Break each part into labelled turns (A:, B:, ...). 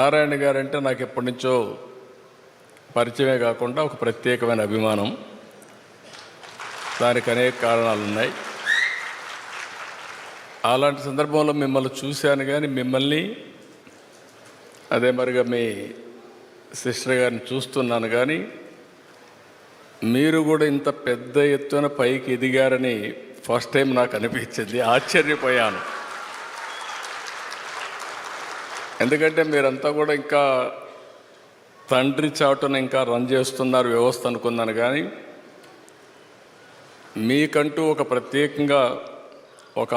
A: నారాయణ గారు అంటే నాకు ఎప్పటి నుంచో పరిచయమే కాకుండా ఒక ప్రత్యేకమైన అభిమానం. దానికి అనేక కారణాలు ఉన్నాయి. అలాంటి సందర్భంలో మిమ్మల్ని చూశాను, కానీ మిమ్మల్ని అదే మరిగా మీ సిస్టర్ గారిని చూస్తున్నాను, కానీ మీరు కూడా ఇంత పెద్ద ఎత్తున పైకి ఎదిగారని ఫస్ట్ టైం నాకు అనిపించింది. ఆశ్చర్యపోయాను. ఎందుకంటే మీరంతా కూడా ఇంకా తండ్రి చాటున ఇంకా రన్ చేస్తున్నారు వ్యవస్థ అనుకున్నాను, కానీ మీకంటూ ఒక ప్రత్యేకంగా ఒక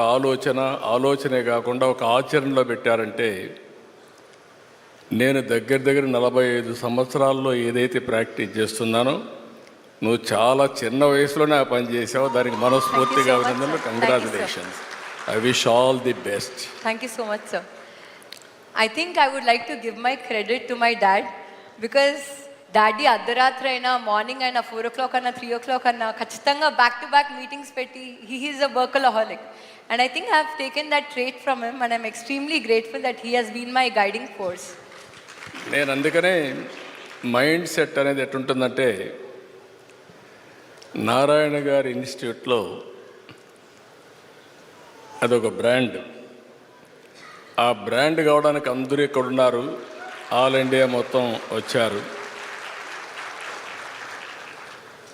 A: ఆలోచనే కాకుండా ఒక ఆచరణలో పెట్టారంటే, నేను దగ్గర 45 సంవత్సరాల్లో ఏదైతే ప్రాక్టీస్ చేస్తున్నానో నువ్వు చాలా చిన్న వయసులోనే ఆ పని చేసావు. దానికి మనస్ఫూర్తిగా అభినందనలు. Congratulations. I wish all the best.
B: Thank you so much sir. I think I would like to give my credit to my dad, because daddy అర్ధరాత్రి అయినా మార్నింగ్ అయినా 4 o'clock అన్నా 3 o'clock అన్నా ఖచ్చితంగా బ్యాక్ టు బ్యాక్ మీటింగ్స్ పెట్టి he is a workaholic, and I think I have taken that trait from him, and I'm extremely grateful that he has been my guiding force.
A: నేను అందుకనే mind set అనేది ఎట్టుంటుందంటే, నారాయణ గారి ఇన్స్టిట్యూట్లో అదొక brand. ఆ brand కావడానికి అందరూ ఇక్కడ ఉన్నారు, ఆల్ ఇండియా మొత్తం వచ్చారు.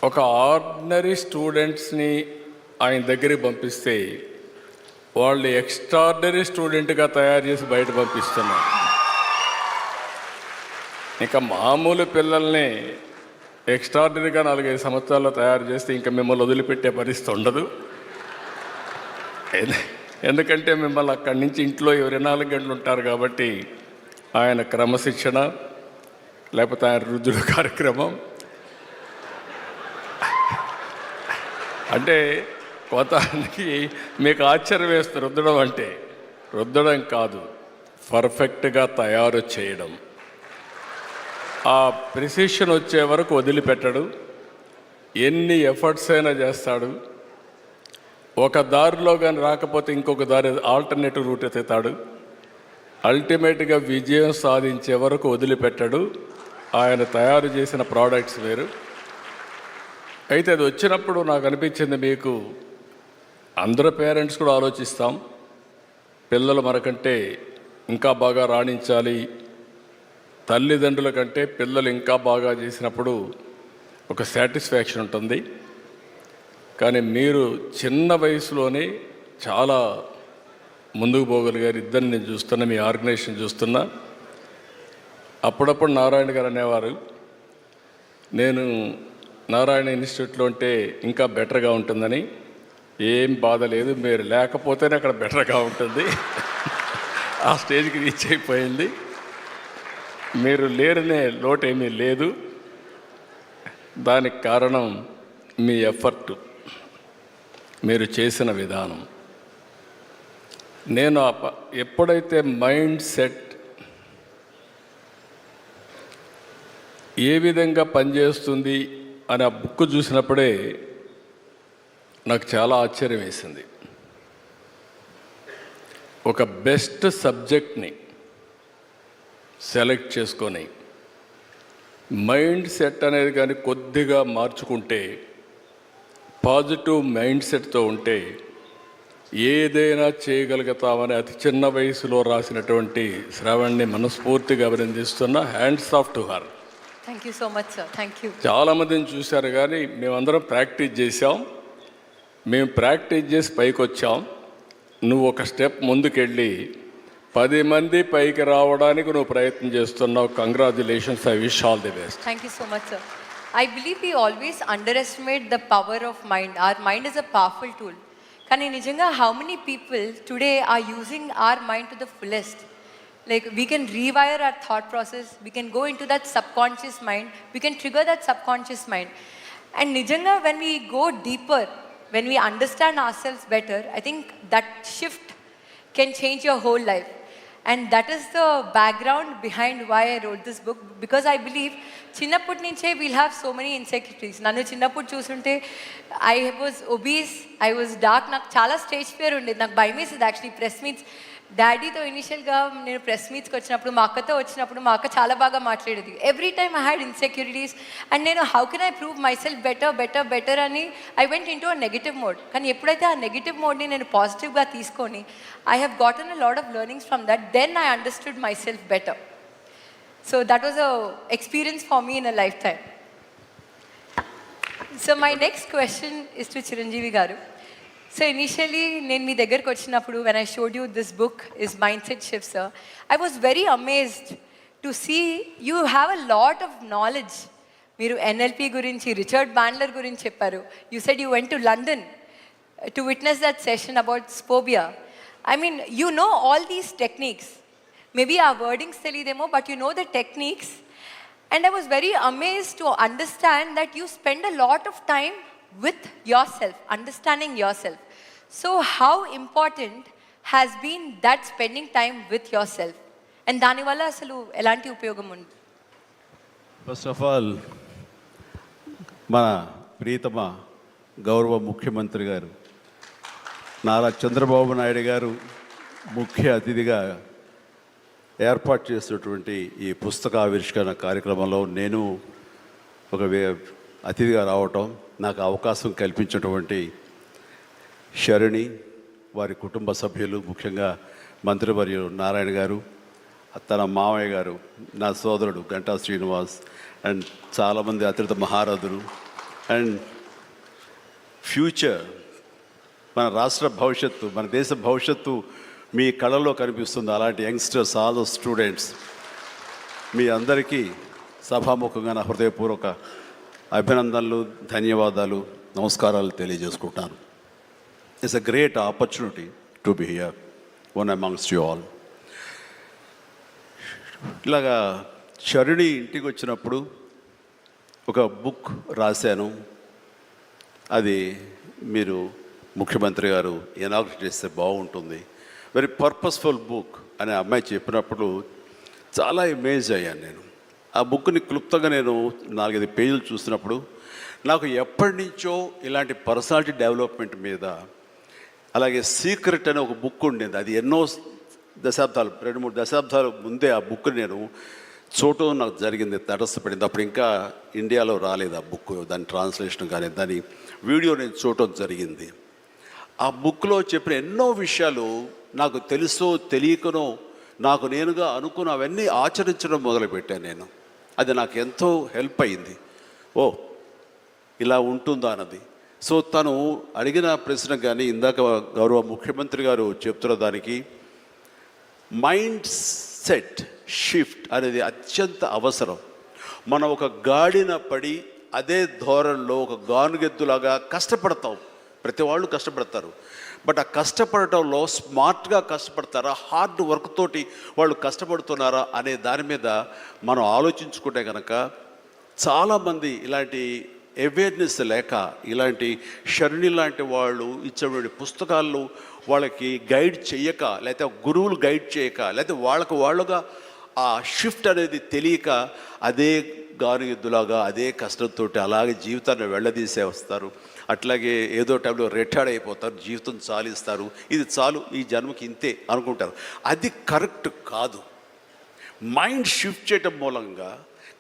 A: ఒక ఆర్డినరీ స్టూడెంట్స్ని ఆయన దగ్గరికి పంపిస్తే వాళ్ళు ఎక్స్ట్రాడినరీ స్టూడెంట్గా తయారు చేసి బయట పంపిస్తున్నారు. ఇంకా మామూలు పిల్లల్ని ఎక్స్ట్రాడినరీగా 4-5 సంవత్సరాల్లో తయారు చేస్తే ఇంకా మిమ్మల్ని వదిలిపెట్టే పరిస్థితి ఉండదు. ఎందుకంటే మిమ్మల్ని అక్కడి నుంచి ఇంట్లో 24 గంటలు ఉంటారు కాబట్టి ఆయన క్రమశిక్షణ, లేకపోతే ఆయన రుద్దుడు కార్యక్రమం, అంటే కొంతమందికి మీకు ఆశ్చర్యం వేస్తుంది. రుద్దడం అంటే రుద్దడం కాదు, పర్ఫెక్ట్గా తయారు చేయడం. ఆ ప్రిసిషన్ వచ్చే వరకు వదిలిపెట్టడు. ఎన్ని ఎఫర్ట్స్ అయినా చేస్తాడు. ఒక దారిలో కానీ రాకపోతే ఇంకొక దారి, ఆల్టర్నేటివ్ రూట్ ఎత్తుతాడు. అల్టిమేట్గా విజయం సాధించే వరకు వదిలిపెట్టాడు. ఆయన తయారు చేసిన ప్రోడక్ట్స్ వేరు. అయితే అది వచ్చినప్పుడు నాకు అనిపించింది, మీకు అందరూ పేరెంట్స్ కూడా ఆలోచిస్తాం, పిల్లలు మనకంటే ఇంకా బాగా రాణించాలి, తల్లిదండ్రుల కంటే పిల్లలు ఇంకా బాగా చేసినప్పుడు ఒక సాటిస్ఫాక్షన్ ఉంటుంది. కానీ మీరు చిన్న వయసులోనే చాలా ముందుకు పోగలిగారు. ఇద్దరిని నేను చూస్తున్నా, మీ ఆర్గనైజేషన్ చూస్తున్నా. అప్పుడప్పుడు నారాయణ గారు అనేవారు, నేను నారాయణ ఇన్స్టిట్యూట్లో ఉంటే ఇంకా బెటర్గా ఉంటుందని. ఏం బాధ లేదు, మీరు లేకపోతేనే అక్కడ బెటర్గా ఉంటుంది. ఆ స్టేజ్కి రీచ్ అయిపోయింది. మీరు లేరనే లోటు ఏమీ లేదు. దానికి కారణం మీ ఎఫర్ట్, మీరు చేసిన విధానం. నేను ఎప్పుడైతే మైండ్ సెట్ ఏ విధంగా పనిచేస్తుంది అని ఆ బుక్ చూసినప్పుడే నాకు చాలా ఆశ్చర్యం వేసింది. ఒక బెస్ట్ సబ్జెక్ట్ని సెలెక్ట్ చేసుకొని మైండ్ సెట్ అనేది కానీ కొద్దిగా మార్చుకుంటే, పాజిటివ్ మైండ్ సెట్తో ఉంటే ఏదైనా చేయగలుగుతామని అతి చిన్న వయసులో రాసినటువంటి శ్రావణ్ని మనస్ఫూర్తిగా అభినందిస్తున్నా. Hands off to her.
B: Thank you so much sir. Thank you.
A: చాలామందిని చూశారు, కానీ మేమందరం ప్రాక్టీస్ చేసాం. మేము ప్రాక్టీస్ చేసి పైకి వచ్చాం. నువ్వు ఒక స్టెప్ ముందుకెళ్ళి 10 మంది పైకి రావడానికి నువ్వు ప్రయత్నం చేస్తున్నావు. Congratulations. I wish all the best.
B: Thank you so much, sir. I believe we always underestimate the power of mind. Our mind is a powerful tool. Kani nijanga, how many people today are using our mind to the fullest? Like, we can rewire our thought process. We can go into that subconscious mind. We can trigger that subconscious mind. And nijanga, when we go deeper, when we understand ourselves better, I think that shift can change your whole life. And that is the background behind why I wrote this book, because I believe చిన్నప్పటి నుంచే we'll have so many insecurities. నన్ను చిన్నప్పుడు చూసుంటే I was obese, I was dark, నాకు చాలా stage fear ఉండేది. నాకు భయం వేసేది యాక్చువల్లీ ప్రెస్ మీట్స్ డాడీతో ఇనిషియల్గా నేను ప్రెస్ మీట్స్కి వచ్చినప్పుడు, మా అక్కతో వచ్చినప్పుడు, మా అక్క చాలా బాగా మాట్లాడేది. Every time I had insecurities and నేను how can I prove myself better అని I went into a negative mode. కానీ ఎప్పుడైతే ఆ నెగిటివ్ మోడ్ని నేను పాజిటివ్గా తీసుకొని I have gotten a lot of learnings from that, then I understood myself better. So that was a experience for me in a lifetime. So my next question is to Chiranjeevi garu. So initially నేను మీ దగ్గరకు వచ్చినప్పుడు when I showed you this book is mindset shift sir, I was very amazed to see you have a lot of knowledge. మీరు NLP గురించి, Richard Bandler గురించి చెప్పారు. You said you went to London to witness that session about phobia. I mean you know all these techniques. Maybe ఆ wordings తెలియదేమో, but you know the techniques. And I was very amazed to understand that you spend a lot of time with yourself, understanding yourself. So how important has been that spending time with yourself? And dani valla asalu elanti upayogam undi?
C: First of all మన ప్రియతమ గౌరవ ముఖ్యమంత్రి గారు నారా చంద్రబాబు నాయుడు గారు ముఖ్య అతిథిగా ఏర్పాటు చేసినటువంటి ఈ పుస్తక ఆవిష్కరణ కార్యక్రమంలో నేను ఒక అతిథిగా రావటం, నాకు అవకాశం కల్పించినటువంటి శరణి, వారి కుటుంబ సభ్యులు, ముఖ్యంగా మంత్రివర్యులు నారాయణ గారు, తన మామయ్య గారు, నా సోదరుడు గంటా శ్రీనివాస్, అండ్ చాలామంది అతిథి మహారథులు, అండ్ ఫ్యూచర్ మన రాష్ట్ర భవిష్యత్తు, మన దేశ భవిష్యత్తు మీ కళలో కనిపిస్తుంది. అలాంటి యంగ్స్టర్స్, ఆల్ ద స్టూడెంట్స్, మీ అందరికీ సభాముఖంగా నా హృదయపూర్వక అభినందనలు, ధన్యవాదాలు, నమస్కారాలు తెలియజేసుకుంటాను. It's a great opportunity to be here one amongst you all. ఇలాగా శరుణి ఇంటికి వచ్చినప్పుడు ఒక బుక్ రాశాను. అది మీరు ముఖ్యమంత్రి గారు ఇనాగ్రేట్ చేస్తే బాగుంటుంది, వెరీ పర్పస్ఫుల్ బుక్ అని అమ్మాయి చెప్పినప్పుడు చాలా ఇమేజ్ అయ్యాను నేను. ఆ బుక్ని క్లుప్తంగా నేను 4-5 పేజీలు చూసినప్పుడు నాకు ఎప్పటి నుంచో ఇలాంటి పర్సనాలిటీ డెవలప్మెంట్ మీద, అలాగే సీక్రెట్ అనే ఒక బుక్ ఉండేది. అది ఎన్నో దశాబ్దాలు, 2-3 దశాబ్దాల ముందే ఆ బుక్ నేను చూడటం నాకు జరిగింది, తటస్థపడింది. అప్పుడు ఇంకా ఇండియాలో రాలేదు ఆ బుక్, దాని ట్రాన్స్లేషన్ కానీ దాని వీడియో నేను చూడటం జరిగింది. ఆ బుక్లో చెప్పిన ఎన్నో విషయాలు నాకు తెలుసో తెలియకనో నాకు నేనుగా అనుకున్న అవన్నీ ఆచరించడం మొదలుపెట్టాను నేను. అది నాకు ఎంతో హెల్ప్ అయింది. ఓ ఇలా ఉంటుందా అన్నది. సో తను అడిగిన ప్రశ్న కానీ ఇందాక గౌరవ ముఖ్యమంత్రి గారు చెప్తున్న దానికి మైండ్ సెట్ షిఫ్ట్ అనేది అత్యంత అవసరం. మనం ఒక గాడిన పడి అదే ధోరణిలో ఒక గానుగెద్దులాగా కష్టపడతాం. ప్రతి వాళ్ళు కష్టపడతారు, బట్ ఆ కష్టపడటంలో స్మార్ట్గా కష్టపడతారా, హార్డ్ వర్క్ తోటి వాళ్ళు కష్టపడుతున్నారా అనే దాని మీద మనం ఆలోచించుకుంటే కనుక చాలామంది ఇలాంటి అవేర్నెస్ లేక, ఇలాంటి శరణి లాంటి వాళ్ళు ఇచ్చినటువంటి పుస్తకాలు వాళ్ళకి గైడ్ చేయక, లేకపోతే గురువులు గైడ్ చేయక, లేకపోతే వాళ్ళుగా ఆ షిఫ్ట్ అనేది తెలియక అదే గానుగెద్దులాగా అదే కష్టంతో అలాగే జీవితాన్ని వెళ్ళదీసే వస్తారు. అట్లాగే ఏదో టైంలో రిటైర్డ్ అయిపోతారు, జీవితం చాలిస్తారు, ఇది చాలు ఈ జన్మకి ఇంతే అనుకుంటారు. అది కరెక్ట్ కాదు. మైండ్ షిఫ్ట్ చేయడం మూలంగా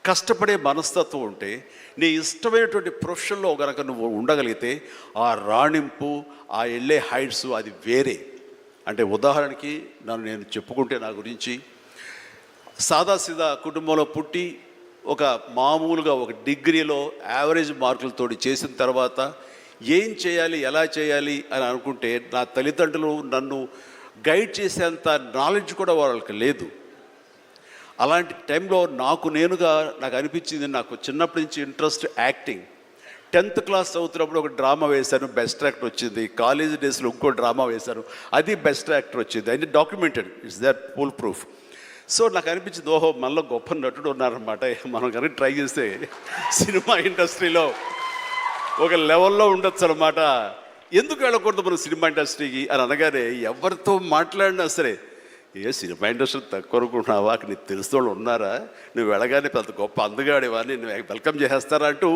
C: కష్టపడే మనస్తత్వం ఉంటే, నీ ఇష్టమైనటువంటి ప్రొఫెషన్లో కనుక నువ్వు ఉండగలిగితే ఆ రాణింపు, ఆ వెళ్ళే హైట్స్ అది వేరే. అంటే ఉదాహరణకి నేను చెప్పుకుంటే, నా గురించి సాదాసీదా కుటుంబంలో పుట్టి ఒక మామూలుగా ఒక డిగ్రీలో యావరేజ్ మార్కులతో చేసిన తర్వాత ఏం చేయాలి, ఎలా చేయాలి అని అనుకుంటే నా తల్లిదండ్రులు నన్ను గైడ్ చేసేంత నాలెడ్జ్ కూడా వాళ్ళకి లేదు. అలాంటి టైంలో నాకు అనిపించింది, నాకు చిన్నప్పటి నుంచి ఇంట్రెస్ట్ యాక్టింగ్. 10th క్లాస్ చదువుతున్నప్పుడు ఒక డ్రామా వేశాను, బెస్ట్ యాక్టర్ వచ్చింది. కాలేజ్ డేస్లో ఇంకో డ్రామా వేశాను, అది బెస్ట్ యాక్టర్ వచ్చింది. అది documented, it's that full proof. So నాకు అనిపించింది, ఓహో మనలో గొప్ప నటుడు ఉన్నారనమాట, మనం కనుక ట్రై చేస్తే సినిమా ఇండస్ట్రీలో ఒక లెవెల్లో ఉండొచ్చు అనమాట. ఎందుకు వెళ్ళకూడదు మనం సినిమా ఇండస్ట్రీకి అని అనగానే ఎవరితో మాట్లాడినా సరే ఏ సినిమా ఇండస్ట్రీ తక్కువ అనుకుంటున్నావా, అక్కడ నీకు తెలిసిన వాళ్ళు ఉన్నారా, నువ్వు వెళ్ళగానే పెద్ద గొప్ప అందగాడివా, నేను వెల్కమ్ చేసేస్తారా అంటూ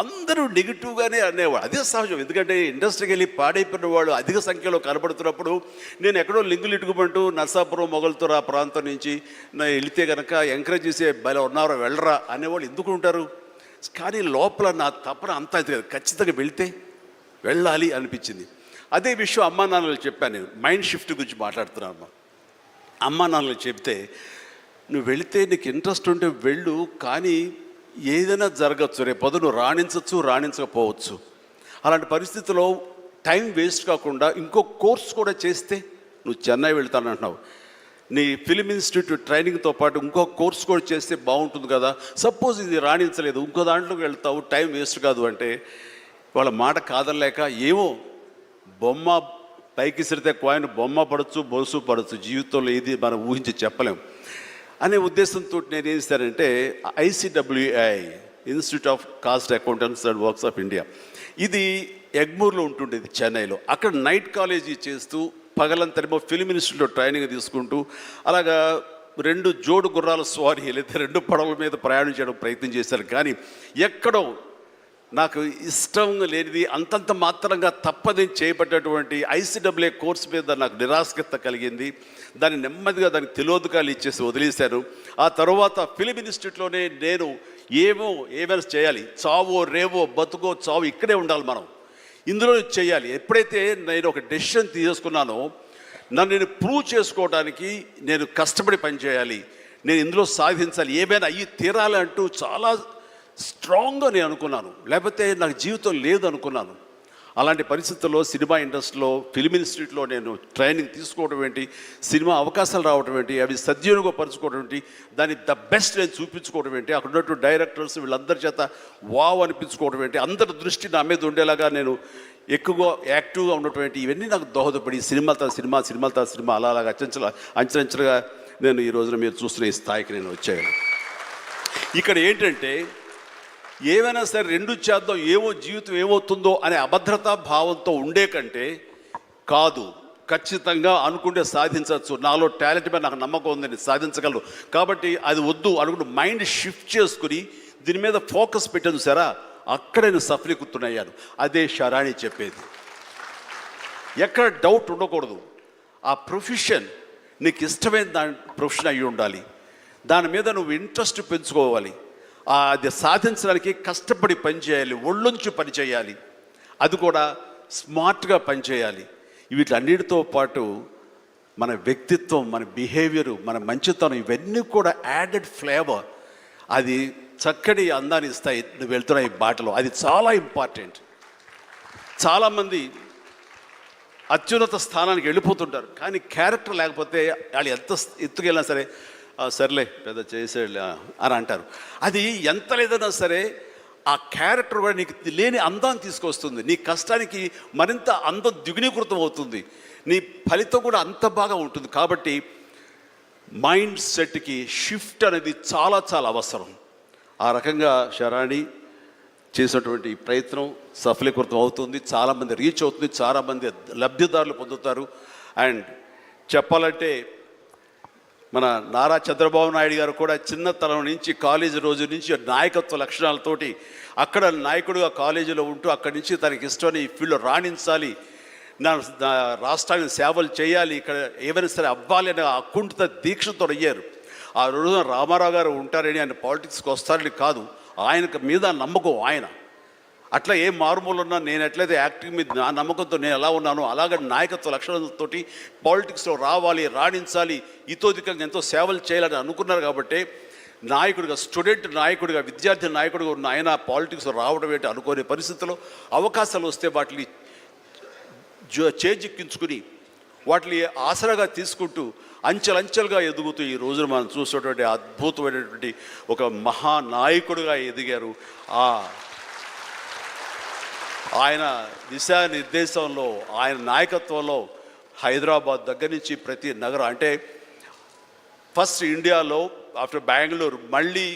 C: అందరూ నెగిటివ్గానే అనేవాడు. అదే సహజం, ఎందుకంటే ఇండస్ట్రీకి వెళ్ళి పాడైపోయిన వాళ్ళు అధిక సంఖ్యలో కనబడుతున్నప్పుడు నేను ఎక్కడో లింగులు ఇటుకుమంటూ నర్సాపురం మొగల్తూరు ఆ ప్రాంతం నుంచి నా వెళితే కనుక ఎంకరేజ్ చేసే బయలు ఉన్నారో వెళ్ళరా అనేవాళ్ళు ఎందుకు ఉంటారు. కానీ లోపల నా తపన అంతా ఇది కదా, ఖచ్చితంగా వెళ్తే వెళ్ళాలి అనిపించింది. అదే విషయం అమ్మా నాన్నలు చెప్పాను. నేను మైండ్ షిఫ్ట్ గురించి మాట్లాడుతున్నాను. అమ్మా నాన్నలు చెప్తే నువ్వు వెళితే నీకు ఇంట్రెస్ట్ ఉంటే వెళ్ళు, కానీ ఏదైనా జరగచ్చు, రేపు పొద్దున నువ్వు రాణించవచ్చు రాణించకపోవచ్చు. అలాంటి పరిస్థితిలో టైం వేస్ట్ కాకుండా ఇంకో కోర్స్ కూడా చేస్తే, నువ్వు చెన్నై వెళ్తానంటున్నావు, నీ ఫిలిం ఇన్స్టిట్యూట్ ట్రైనింగ్తో పాటు ఇంకో కోర్స్ కూడా చేస్తే బాగుంటుంది కదా. సపోజ్ ఇది రాణించలేదు, ఇంకో దాంట్లోకి వెళ్తావు, టైం వేస్ట్ కాదు అంటే వాళ్ళ మాట కాదలేక ఏమో బొమ్మ పైకి సిరితే కాయిన్ బొమ్మ పడవచ్చు బొలుసు పడవచ్చు, జీవితంలో ఏది మనం ఊహించి చెప్పలేం అనే ఉద్దేశంతో నేను ఏం చేశానంటే ICWI institute of cost accountants and works of India, ఇది ఎగ్మూర్లో ఉంటుండేది చెన్నైలో. అక్కడ నైట్ కాలేజీ చేస్తూ పగలంతరేమో ఫిలిం ఇన్స్టిట్యూట్లో ట్రైనింగ్ తీసుకుంటూ అలాగా 2 జోడు గుర్రాల స్వారీ లేదా 2 పడవల మీద ప్రయాణం చేయడం ప్రయత్నం చేశారు. కానీ ఎక్కడో నాకు ఇష్టం లేనిది, అంతంత మాత్రంగా తప్పదని చేయబడ్డటువంటి ICWI కోర్స్ మీద నాకు నిరాశక్త కలిగింది. దాన్ని నెమ్మదిగా దానికి తెలియదుకాలు ఇచ్చేసి వదిలేశాను. ఆ తర్వాత ఫిలిం ఇన్స్టిట్యూట్లోనే నేను ఏమైనా చేయాలి, చావో రేవో బతుకో చావు ఇక్కడే ఉండాలి, మనం ఇందులో చేయాలి. ఎప్పుడైతే నేను ఒక డెసిషన్ తీసుకున్నానో నన్ను నేను ప్రూవ్ చేసుకోవడానికి నేను కష్టపడి పనిచేయాలి, నేను ఇందులో సాధించాలి, ఏమైనా అయ్యి తీరాలి అంటూ చాలా స్ట్రాంగ్గా నేను అనుకున్నాను. లేకపోతే నాకు జీవితం లేదు అనుకున్నాను. అలాంటి పరిస్థితుల్లో సినిమా ఇండస్ట్రీలో ఫిల్మ్ ఇన్స్టిట్యూట్లో నేను ట్రైనింగ్ తీసుకోవడం ఏంటి, సినిమా అవకాశాలు రావడం ఏంటి, అవి సద్వినియోగపరచుకోవడం ఏంటి, దాన్ని ద బెస్ట్ నేను చూపించుకోవడం ఏంటి, అక్కడ ఉన్నటువంటి డైరెక్టర్స్ వీళ్ళందరి చేత వావ్ అనిపించుకోవడం ఏంటి, అందరి దృష్టి నా మీద ఉండేలాగా నేను ఎక్కువగా యాక్టివ్గా ఉన్నటువంటి ఇవన్నీ నాకు దోహదపడి సినిమా అలా అలాగా అంచెలంచెలుగా నేను ఈ రోజున మీరు చూస్తున్న ఈ స్థాయికి నేను వచ్చాను. ఇక్కడ ఏంటంటే ఏమైనా సరే 2 చేద్దాం, ఏమో జీవితం ఏమవుతుందో అనే అభద్రతా భావంతో ఉండే కంటే కాదు, ఖచ్చితంగా అనుకుంటే సాధించవచ్చు, నాలో టాలెంట్ మీద నాకు నమ్మకం ఉంది, నేను సాధించగలను, కాబట్టి అది వద్దు అనుకుంటూ మైండ్ షిఫ్ట్ చేసుకుని దీని మీద ఫోకస్ పెట్టాను సరే, అక్కడ నేను సఫలీకృతునయ్యాను. అదే శరాణి చెప్పేది. ఎక్కడ డౌట్ ఉండకూడదు. ఆ ప్రొఫెషన్ నీకు ఇష్టమైన ప్రొఫెషన్ అయ్యి ఉండాలి, దాని మీద నువ్వు ఇంట్రెస్ట్ పెంచుకోవాలి, అది సాధించడానికి కష్టపడి పనిచేయాలి, ఒళ్ళొంచి పనిచేయాలి, అది కూడా స్మార్ట్గా పనిచేయాలి. వీటన్నిటితో పాటు మన వ్యక్తిత్వం, మన బిహేవియరు, మన మంచితనం, ఇవన్నీ కూడా యాడెడ్ ఫ్లేవర్, అది చక్కటి అందాన్ని ఇస్తాయి నువ్వు వెళ్తున్న ఈ బాటలో. అది చాలా ఇంపార్టెంట్. చాలామంది అత్యున్నత స్థానానికి వెళ్ళిపోతుంటారు, కానీ క్యారెక్టర్ లేకపోతే వాళ్ళు ఎంత ఎత్తుకెళ్ళినా సరే సర్లే పెద్ద చేసేళ్ళ అని అంటారు. అది ఎంత లేదన్నా సరే ఆ క్యారెక్టర్ కూడా నీకు లేని అందాన్ని తీసుకొస్తుంది, నీ కష్టానికి మరింత అందం ద్విగుణీకృతం అవుతుంది, నీ ఫలితం కూడా అంత బాగా ఉంటుంది. కాబట్టి మైండ్ సెట్కి షిఫ్ట్ అనేది చాలా చాలా అవసరం. ఆ రకంగా శరాణి చేసినటువంటి ప్రయత్నం సఫలీకృతం అవుతుంది, చాలామంది రీచ్ అవుతుంది, చాలామంది లబ్ధిదారులు పొందుతారు. అండ్ చెప్పాలంటే మన నారా చంద్రబాబు నాయుడు గారు కూడా చిన్నతనం నుంచి కాలేజీ రోజు నుంచి నాయకత్వ లక్షణాలతోటి అక్కడ నాయకుడుగా కాలేజీలో ఉంటూ అక్కడి నుంచి తనకి ఇష్టమని ఈ ఫీల్డ్లో రాణించాలి, నా రాష్ట్రానికి సేవలు చేయాలి, ఇక్కడ ఏమైనా సరే అవ్వాలి అనే అకుంఠిత దీక్షతో అయ్యారు. ఆ రోజున రామారావు గారు ఉంటారని ఆయన పాలిటిక్స్కి వస్తారని కాదు, ఆయనకు మీద నమ్మకం ఆయన. అట్లా ఏ మారుమూలు ఉన్నా నేను ఎట్లయితే యాక్టింగ్ మీద నా నమ్మకంతో నేను ఎలా ఉన్నానో అలాగే నాయకత్వ లక్షణాలతో పాలిటిక్స్లో రావాలి, రాణించాలి, ఇతోధికంగా ఎంతో సేవలు చేయాలని అనుకున్నారు. కాబట్టి నాయకుడిగా, స్టూడెంట్ నాయకుడిగా, విద్యార్థి నాయకుడిగా ఉన్న ఆయన పాలిటిక్స్లో రావడం ఏంటి అనుకోని పరిస్థితుల్లో అవకాశాలు వస్తే వాటిని చేజిక్కించుకుని వాటిని ఆసరాగా తీసుకుంటూ అంచెలంచెలుగా ఎదుగుతూ ఈ రోజున మనం చూసేటువంటి అద్భుతమైనటువంటి ఒక మహానాయకుడిగా ఎదిగారు. ఆయన దిశానిర్దేశంలో, ఆయన నాయకత్వంలో హైదరాబాద్ దగ్గర నుంచి ప్రతి నగరం, అంటే ఫస్ట్ ఇండియాలో ఆఫ్టర్ బెంగళూరు మళ్ళీ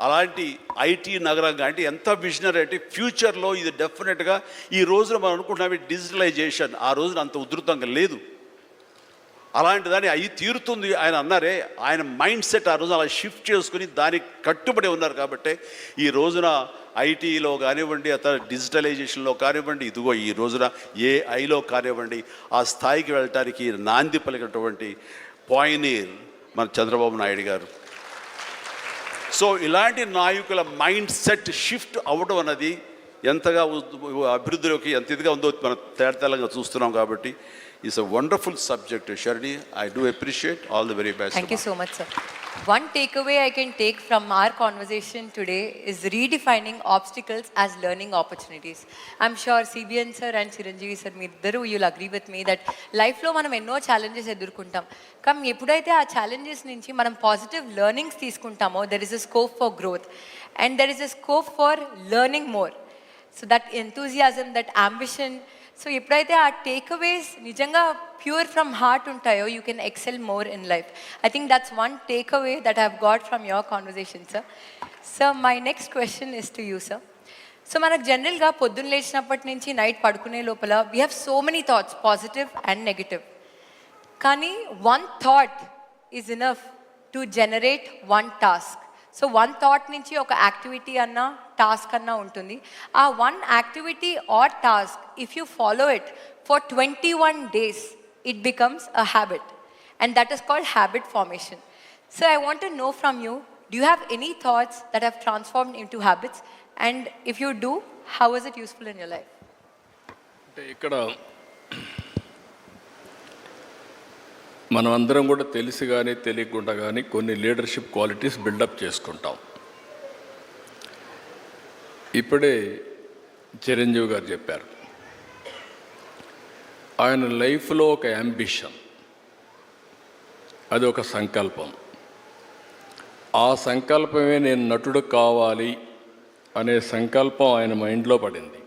C: అలాంటి ఐటీ నగరంగా, అంటే ఎంత విజనరీ అంటే ఫ్యూచర్లో ఇది డెఫినెట్గా ఈ రోజున మనం అనుకుంటున్నాం డిజిటలైజేషన్, ఆ రోజున అంత ఉధృతంగా లేదు. అలాంటి దాన్ని అయ్యి తీరుతుంది ఆయన అన్నారే, ఆయన మైండ్ సెట్ ఆ రోజు అలా షిఫ్ట్ చేసుకుని దానికి కట్టుబడి ఉన్నారు కాబట్టి ఈ రోజున ఐటీలో కానివ్వండి, అతను డిజిటలైజేషన్లో కానివ్వండి, ఇదిగో ఈ రోజున ఏఐలో కానివ్వండి, ఆ స్థాయికి వెళ్ళటానికి నాంది పలికినటువంటి పాయనీర్ మన చంద్రబాబు నాయుడు గారు. సో ఇలాంటి నాయకుల మైండ్ సెట్ షిఫ్ట్ అవ్వడం అన్నది ఎంతగా అభివృద్ధిలోకి ఎంత ఇదిగా ఉందో మనం తేటతెల్లంగా చూస్తున్నాం. కాబట్టి it's a wonderful subject Sharni. I do appreciate all the very best.
B: Thank you so much, sir. One takeaway I can take from our conversation today is redefining obstacles as learning opportunities. I'm sure CBN sir and Chiranjeevi sir, మీరిద్దరూ you'll agree with me that లైఫ్లో మనం ఎన్నో challenges ఎదుర్కొంటాం. కానీ ఎప్పుడైతే ఆ challenges నుంచి మనం positive learnings తీసుకుంటామో there is a scope for growth and there is a scope for learning more. So that enthusiasm, that ambition, so ఎప్పుడైతే ఆ టేక్అవేస్ నిజంగా ప్యూర్ ఫ్రమ్ హార్ట్ ఉంటాయో you can XL more in life. I think that's one takeaway that I have got from your conversation sir. Sir, my next question is to you sir. So మనకు జనరల్గా పొద్దున్న లేచినప్పటి నుంచి night పడుకునే లోపల we have so many thoughts, positive and negative. కానీ one thought is enough to generate one task. So one thought నుంచి ఒక యాక్టివిటీ అన్నా టాస్క్ అన్నా ఉంటుంది. ఆ one activity or task if you follow it for 21 days it becomes a habit and that is called habit formation. So I want to know from you, do you have any thoughts that have transformed into habits, and if you do, how is it useful in your life?
A: అంటే ఇక్కడ మనం అందరం కూడా తెలిసి కానీ తెలియకుండా కానీ కొన్ని లీడర్షిప్ క్వాలిటీస్ బిల్డప్ చేసుకుంటాం. ఇప్పుడే చిరంజీవి గారు చెప్పారు, ఆయన లైఫ్లో ఒక యాంబిషన్, అది ఒక సంకల్పం. ఆ సంకల్పమే నేను నటుడు కావాలి అనే సంకల్పం ఆయన మైండ్లో పడింది.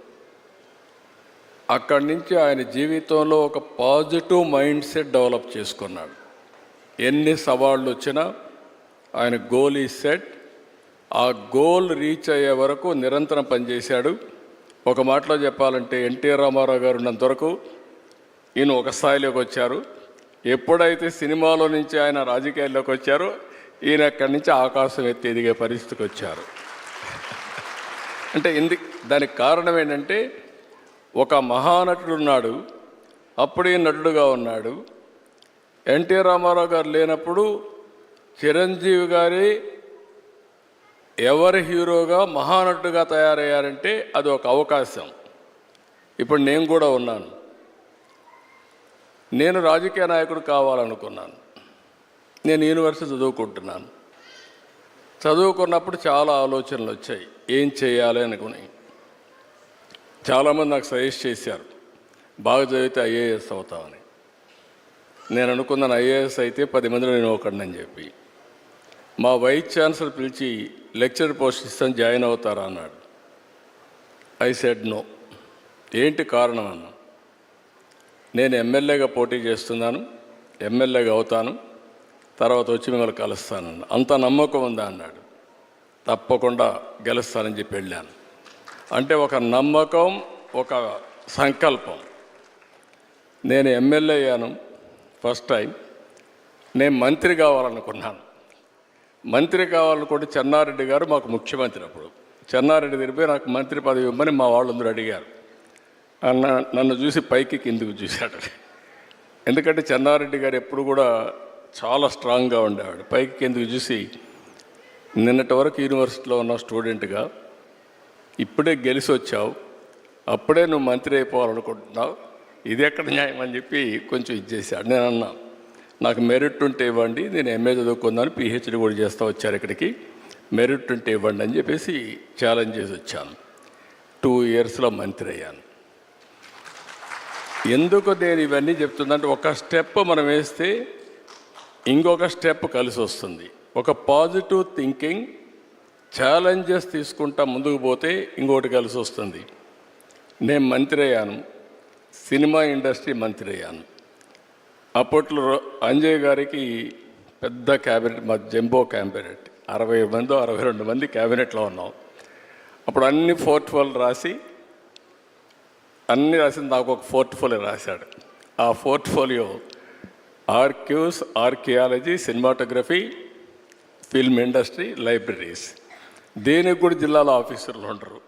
A: అక్కడి నుంచి ఆయన జీవితంలో ఒక పాజిటివ్ మైండ్ సెట్ డెవలప్ చేసుకున్నాడు. ఎన్ని సవాళ్ళు వచ్చినా ఆయన గోల్ ఈ సెట్, ఆ గోల్ రీచ్ అయ్యే వరకు నిరంతరం పనిచేశాడు. ఒక మాటలో చెప్పాలంటే ఎన్టీ రామారావు గారు ఉన్నంత వరకు ఈయన ఒక స్థాయిలోకి వచ్చారు. ఎప్పుడైతే సినిమాలో నుంచి ఆయన రాజకీయాల్లోకి వచ్చారో ఈయన అక్కడి నుంచి ఆకాశం ఎత్తి ఎదిగే పరిస్థితికి వచ్చారు. అంటే దానికి కారణం ఏంటంటే ఒక మహానటుడు ఉన్నాడు, అప్పుడే నటుడుగా ఉన్నాడు. ఎన్టీ రామారావు గారు లేనప్పుడు చిరంజీవి గారి ఎవరి హీరోగా మహానటుడుగా తయారయ్యారంటే అది ఒక అవకాశం. ఇప్పుడు నేను కూడా ఉన్నాను. నేను రాజకీయ నాయకుడు కావాలనుకున్నాను. నేను యూనివర్సిటీ చదువుకుంటున్నాను. చదువుకున్నప్పుడు చాలా ఆలోచనలు వచ్చాయి, ఏం చేయాలి అనుకుని. చాలామంది నాకు సజెస్ట్ చేశారు, బాగా చదివితే ఐఏఎస్ అవుతామని. నేను అనుకున్నాను ఐఏఎస్ అయితే 10 మందిలో నేను ఒకడినని చెప్పి. మా వైస్ ఛాన్సలర్ పిలిచి లెక్చర్ పోస్ట్ ఇస్తాను, జాయిన్ అవుతారా అన్నాడు. I said no. ఏంటి కారణం అన్నా, నేను ఎమ్మెల్యేగా పోటీ చేస్తున్నాను, ఎమ్మెల్యేగా అవుతాను, తర్వాత వచ్చి మిమ్మల్ని కలుస్తానన్న. అంత నమ్మకం ఉందా అన్నాడు. తప్పకుండా గెలుస్తానని చెప్పి వెళ్ళాను. అంటే ఒక నమ్మకం, ఒక సంకల్పం. నేను ఎమ్మెల్యే అయ్యాను ఫస్ట్ టైం. నేను మంత్రి కావాలనుకున్నాను. మంత్రి కావాలనుకుంటే చెన్నారెడ్డి గారు మాకు ముఖ్యమంత్రి. అప్పుడు చెన్నారెడ్డి తిరిగిపోయి నాకు మంత్రి పదవి ఇవ్వమని మా వాళ్ళందరూ అడిగారు. నన్ను చూసి పైకి కిందికి చూశాడు. ఎందుకంటే చెన్నారెడ్డి గారు ఎప్పుడు కూడా చాలా స్ట్రాంగ్గా ఉండేవాడు. పైకి కిందికి చూసి, నిన్నటి వరకు యూనివర్సిటీలో ఉన్న స్టూడెంట్గా ఇప్పుడే గెలిచి వచ్చావు, అప్పుడే నువ్వు మంత్రి అయిపోవాలనుకుంటున్నావు, ఇది ఎక్కడ న్యాయం అని చెప్పి కొంచెం ఇచ్చేసాడు. నేను అన్నా, నాకు మెరిట్ ఉంటే ఇవ్వండి, నేను ఎంఏ చదువుకున్నాను, పిహెచ్డి కూడా చేస్తూ వచ్చారు ఇక్కడికి, మెరిట్ ఉంటే ఇవ్వండి అని చెప్పేసి ఛాలెంజ్ చేసి వచ్చాను. 2 yearsలో మంత్రి అయ్యాను. ఎందుకు నేను ఇవన్నీ చెప్తుందంటే, ఒక స్టెప్ మనం వేస్తే ఇంకొక స్టెప్ కలిసి వస్తుంది. ఒక పాజిటివ్ థింకింగ్, ఛాలెంజెస్ తీసుకుంటా ముందుకు పోతే ఇంకోటి కలిసి వస్తుంది. నేను మంత్రి అయ్యాను, సినిమా ఇండస్ట్రీ మంత్రి అయ్యాను. అప్పట్లో అంజయ్ గారికి పెద్ద క్యాబినెట్, మా జంబో క్యాబినెట్, 60 మందో 62 మంది క్యాబినెట్లో ఉన్నాం. అప్పుడు అన్ని పోర్ట్ఫోలియో రాసి నాకు ఒక పోర్ట్ఫోలియో రాశాడు. ఆ portfolio archives, archaeology, cinematography, film industry, libraries. దేనికి కూడా జిల్లాలో ఆఫీసర్లు ఉండరు.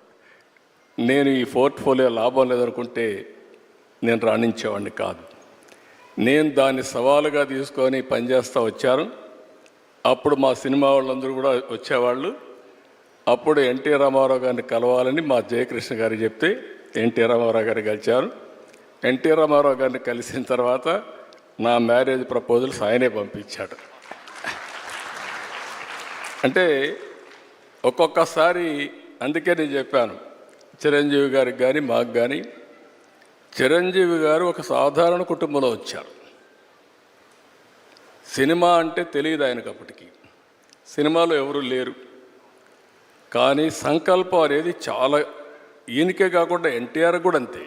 A: నేను ఈ పోర్ట్ఫోలియో లాభం లేదనుకుంటే నేను రాణించేవాడిని కాదు. నేను దాన్ని సవాలుగా తీసుకొని పనిచేస్తూ వచ్చాను. అప్పుడు మా సినిమా వాళ్ళందరూ కూడా వచ్చేవాళ్ళు. అప్పుడు ఎన్టీ రామారావు గారిని కలవాలని మా జయకృష్ణ గారికి చెప్తే ఎన్టీ రామారావు గారిని కలిశారు. ఎన్టీ రామారావు గారిని కలిసిన తర్వాత నా మ్యారేజ్ ప్రపోజల్స్ ఆయనే పంపించాడు. అంటే ఒక్కొక్కసారి అందుకే నేను చెప్పాను చిరంజీవి గారికి కానీ మాకు కానీ, చిరంజీవి గారు ఒక సాధారణ కుటుంబంలో వచ్చారు. సినిమా అంటే తెలియదు ఆయనకు అప్పటికి, సినిమాలో ఎవరు లేరు. కానీ సంకల్పం అనేది చాలా, ఈయనకే కాకుండా ఎన్టీఆర్ కూడా అంతే.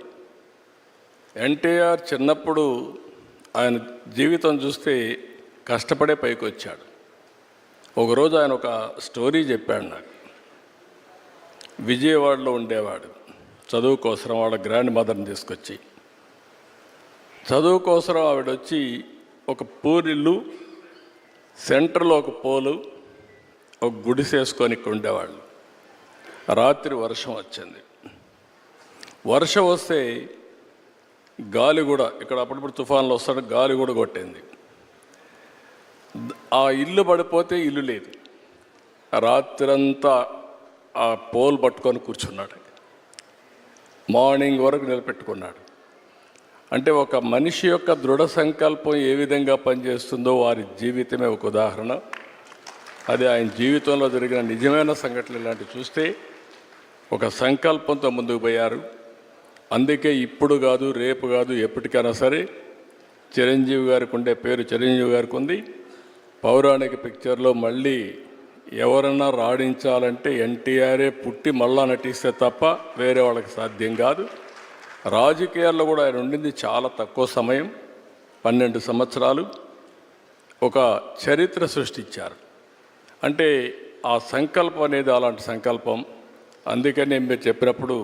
A: ఎన్టీఆర్ చిన్నప్పుడు ఆయన జీవితం చూస్తే కష్టపడే పైకి వచ్చాడు. ఒకరోజు ఆయన ఒక స్టోరీ చెప్పాడు నాకు. విజయవాడలో ఉండేవాడు, చదువు కోసం వాళ్ళ గ్రాండ్ మదర్ని తీసుకొచ్చి, చదువు కోసం ఆవిడ వచ్చి ఒక పూరిల్లు, సెంటర్లో ఒక పోలు, ఒక గుడిసేసుకొని ఇక్కడ ఉండేవాళ్ళు. రాత్రి వర్షం వచ్చింది. వర్షం వస్తే గాలి కూడా, ఇక్కడ అప్పుడప్పుడు తుఫాన్లు వస్తాడు, గాలి కూడా కొట్టింది. ఆ ఇల్లు పడిపోతే ఇల్లు లేదు. రాత్రంతా ఆ పోల్ పట్టుకొని కూర్చున్నాడు. మార్నింగ్ వరకు నిలబెట్టుకున్నాడు. అంటే ఒక మనిషి యొక్క దృఢ సంకల్పం ఏ విధంగా పనిచేస్తుందో వారి జీవితమే ఒక ఉదాహరణ. అది ఆయన జీవితంలో జరిగిన నిజమైన సంఘటనలు ఇలాంటివి చూస్తే ఒక సంకల్పంతో ముందుకు పోయారు. అందుకే ఇప్పుడు కాదు, రేపు కాదు, ఎప్పటికైనా సరే చిరంజీవి గారికి ఉండే పేరు చిరంజీవి గారికి ఉంది. పౌరాణిక పిక్చర్లో మళ్ళీ ఎవరన్నా రాణించాలంటే ఎన్టీఆరే పుట్టి మళ్ళా నటిస్తే తప్ప వేరే వాళ్ళకి సాధ్యం కాదు. రాజకీయాల్లో కూడా ఆయన ఉండింది చాలా తక్కువ సమయం, 12 సంవత్సరాలు. ఒక చరిత్ర సృష్టించారు. అంటే ఆ సంకల్పం అనేది అలాంటి సంకల్పం. అందుకని మీరు చెప్పినప్పుడు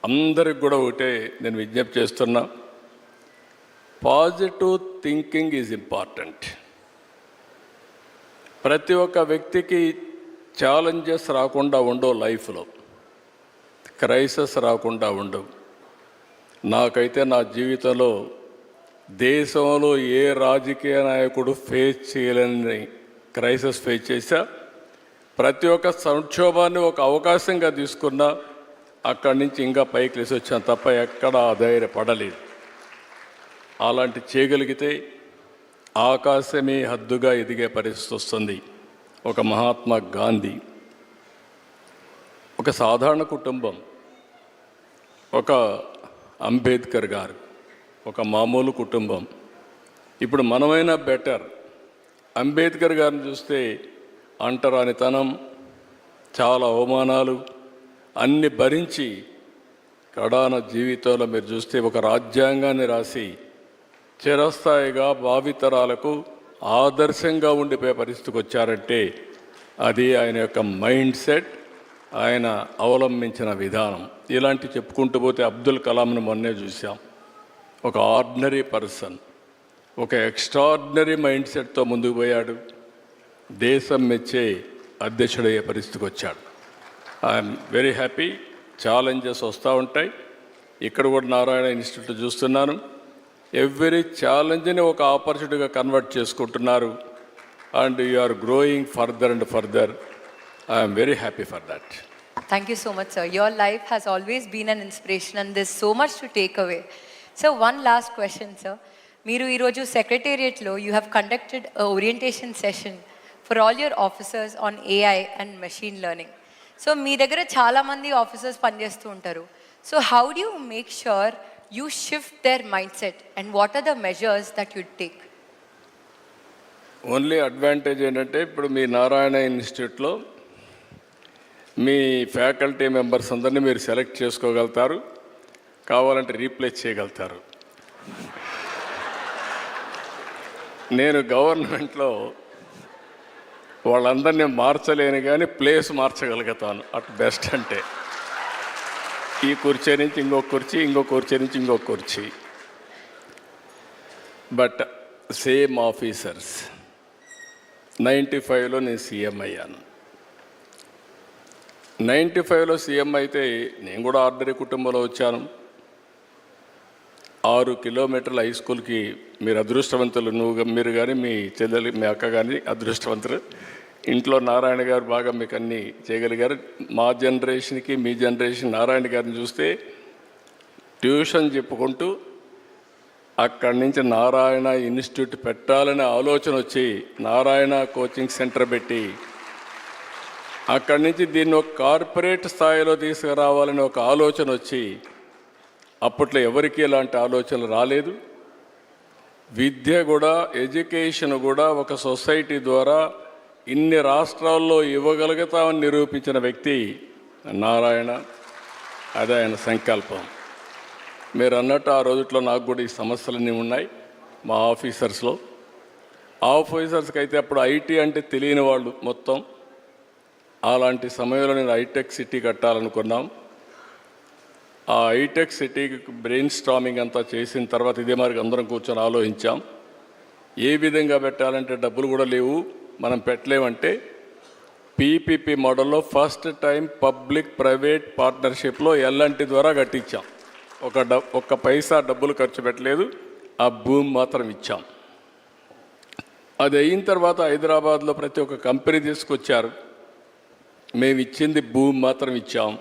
A: అందరికి కూడా ఒకటే నేను విజ్ఞప్తి చేస్తున్నా, పాజిటివ్ థింకింగ్ ఈజ్ ఇంపార్టెంట్. ప్రతి ఒక్క వ్యక్తికి ఛాలెంజెస్ రాకుండా ఉండవు, లైఫ్లో క్రైసిస్ రాకుండా ఉండవు. నాకైతే నా జీవితంలో దేశంలో ఏ రాజకీయ నాయకుడు ఫేస్ చేయలేని క్రైసిస్ ఫేస్ చేశా. ప్రతి ఒక్క సంక్షోభాన్ని ఒక అవకాశంగా తీసుకున్నా, అక్కడి నుంచి ఇంకా పైకి లేసి వచ్చాను తప్ప ఎక్కడా ధైర్యపడలేదు. అలాంటి చేయగలిగితే ఆకాశమే హద్దుగా ఎదిగే పరిస్థితి వస్తుంది. ఒక మహాత్మా గాంధీ, ఒక సాధారణ కుటుంబం, ఒక అంబేద్కర్ గారు, ఒక మామూలు కుటుంబం. ఇప్పుడు మనమైనా బెటర్. అంబేద్కర్ గారిని చూస్తే అంటరానితనం, చాలా అవమానాలు అన్ని భరించి కడాన జీవితంలో మీరు చూస్తే ఒక రాజ్యాంగాన్ని రాసి చిరస్థాయిగా భావితరాలకు ఆదర్శంగా ఉండిపోయే పరిస్థితికి వచ్చారంటే అది ఆయన యొక్క మైండ్ సెట్, ఆయన అవలంబించిన విధానం. ఇలాంటి చెప్పుకుంటూ పోతే అబ్దుల్ కలాంను మొన్నే చూసాం. ఒక ఆర్డినరీ పర్సన్, ఒక ఎక్స్ట్రాడినరీ మైండ్ సెట్తో ముందుకు పోయాడు. దేశం మెచ్చే అధ్యక్షుడయ్యే పరిస్థితికి వచ్చాడు. I'm very happy. ఛాలెంజెస్ వస్తూ ఉంటాయి. ఇక్కడ కూడా నారాయణ ఇన్స్టిట్యూట్ చూస్తున్నాను. ఎవ్రీ ఛాలెంజ్ని ఒక ఆపర్చునిటీగా కన్వర్ట్ చేసుకుంటున్నారు. And you are growing further and further. I'm very happy for that.
B: Thank you so much, sir. Your life has always been an inspiration and there's so much to take away. So one last question, sir. మీరు ఈరోజు సెక్రటేరియట్లో you have conducted a orientation session for all your officers on AI and machine learning. So మీ దగ్గర చాలామంది officers పనిచేస్తూ ఉంటారు. So how do you make sure you shift their mindset and what are the measures that you take?
A: Only advantage ఏంటంటే ఇప్పుడు మీ నారాయణ ఇన్స్టిట్యూట్లో మీ faculty members అందరినీ మీరు సెలెక్ట్ చేసుకోగలుగుతారు, కావాలంటే రీప్లేస్ చేయగలుగుతారు. నేను గవర్నమెంట్లో వాళ్ళందరినీ మార్చలేను కానీ ప్లేస్ మార్చగలుగుతాను అట్ బెస్ట్. అంటే ఈ కుర్చీ నుంచి ఇంకొక కుర్చీ, ఇంకో కుర్చీ నుంచి ఇంకొక కుర్చీ. But same officers. 95లో నేను సీఎం అయ్యాను. 95లో సీఎం అయితే నేను కూడా ఆర్డినరీ కుటుంబంలో వచ్చాను. 6 కిలోమీటర్ల హై స్కూల్కి మీరు అదృష్టవంతులు, మీరు కానీ మీ చెల్లెలు మీ అక్క కానీ అదృష్టవంతులు. ఇంట్లో నారాయణ గారు బాగా మీకు అన్నీ చేయగలిగారు. మా జనరేషన్కి మీ జనరేషన్ నారాయణ గారిని చూస్తే ట్యూషన్ చెప్పుకుంటూ అక్కడి నుంచి నారాయణ ఇన్స్టిట్యూట్ పెట్టాలనే ఆలోచన వచ్చి నారాయణ కోచింగ్ సెంటర్ పెట్టి అక్కడి నుంచి దీన్ని ఒక కార్పొరేట్ స్థాయిలో తీసుకురావాలని ఒక ఆలోచన వచ్చి అప్పట్లో ఎవరికి ఎలాంటి ఆలోచనలు రాలేదు. విద్య కూడా, ఎడ్యుకేషన్ కూడా ఒక సొసైటీ ద్వారా ఇన్ని రాష్ట్రాల్లో ఇవ్వగలుగుతామని నిరూపించిన వ్యక్తి నారాయణ. అదే ఆయన సంకల్పం. మీరు అన్నట్టు ఆ రోజుట్లో నాకు కూడా ఈ సమస్యలన్నీ ఉన్నాయి మా ఆఫీసర్స్కి అయితే అప్పుడు ఐటీ అంటే తెలియని వాళ్ళు మొత్తం. అలాంటి సమయంలో నేను హైటెక్ సిటీ కట్టాలనుకున్నాం. ఆ హైటెక్ సిటీకి బ్రెయిన్ స్టార్మింగ్ అంతా చేసిన తర్వాత ఇదే మరి అందరం కూర్చొని ఆలోచించాం. ఏ విధంగా పెట్టాలంటే డబ్బులు కూడా లేవు, మనం పెట్టలేమంటే పీపీపీ మోడల్లో ఫస్ట్ టైం పబ్లిక్ ప్రైవేట్ పార్ట్నర్షిప్లో ఎల్ఎన్టీ ద్వారా కట్టించాం. ఒక్క పైసా డబ్బులు ఖర్చు పెట్టలేదు, ఆ భూమి మాత్రం ఇచ్చాం. అది అయిన తర్వాత హైదరాబాద్లో ప్రతి ఒక్క కంపెనీ తీసుకొచ్చారు, మేము ఇచ్చింది భూమి మాత్రం ఇచ్చాం.